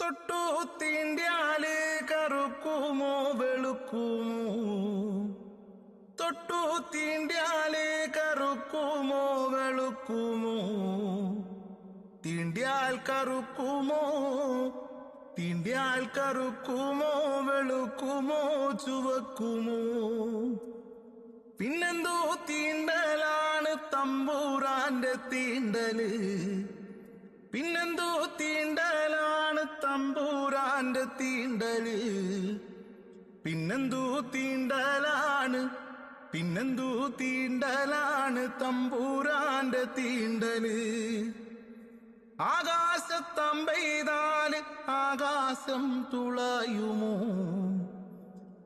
തൊട്ടു തീണ്ടിയാല് കറുക്കുമോ വെളുക്കുമോ? തൊട്ടു തീണ്ടിയാല് കറുക്കുമോ വെളുക്കുമോ? തീണ്ടിയാൽ കറുക്കുമോ? തീണ്ടിയാൽ കറുക്കുമോ വെളുക്കുമോ ചുവക്കുമോ? പിന്നെന്തോ തീണ്ടലാണ് തമ്പൂരാന്റെ തീണ്ടല്. പിന്നെന്തോ തീണ്ടലാണ് തമ്പൂരാന്റെ തീണ്ടല്. പിന്നെന്തോ തീണ്ടലാണ്, പിന്നെന്തോ തീണ്ടലാണ് തമ്പൂരാന്റെ തീണ്ടല്. ആകാശത്തമ്പെയ്താല് ആകാശം തുളയുമോ?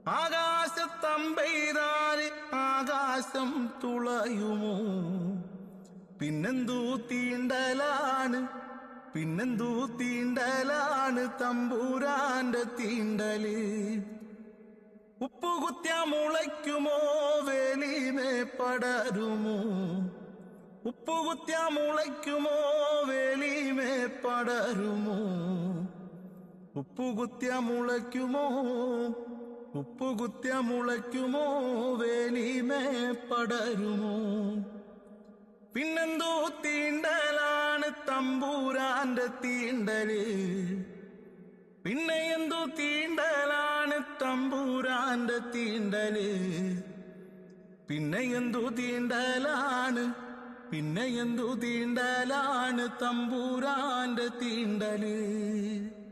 ആകാശത്തമ്പെയ്താല് ആകാശം തുളയുമോ? പിന്നെന്തോ തീണ്ടലാണ്, പിന്നെന്തോ തീണ്ടലാണ് തമ്പൂരാന്റെ തീണ്ടല്. ഉപ്പുകുത്തിയ മുളയ്ക്കുമോ വേലിമേ പടരുമോ? ഉപ്പുകുത്തിയ മുളയ്ക്കുമോ വേലിമേ പടരുമോ? ഉപ്പുകുത്തിയ മുളയ്ക്കുമോ? ഉപ്പുകുത്തിയ മുളയ്ക്കുമോ വേലിമേ പടരുമോ? പിന്നെന്തോ തീണ്ടലാണ് തമ്പൂരാന്റെ തീണ്ടല്. പിന്നെ എന്തോ തീണ്ടലാണ് തമ്പൂരാന്റെ തീണ്ടല്. പിന്നെ എന്തോ തീണ്ടലാണ്, പിന്നെ എന്തോ തീണ്ടലാണ് തമ്പൂരാന്റെ തീണ്ടല്.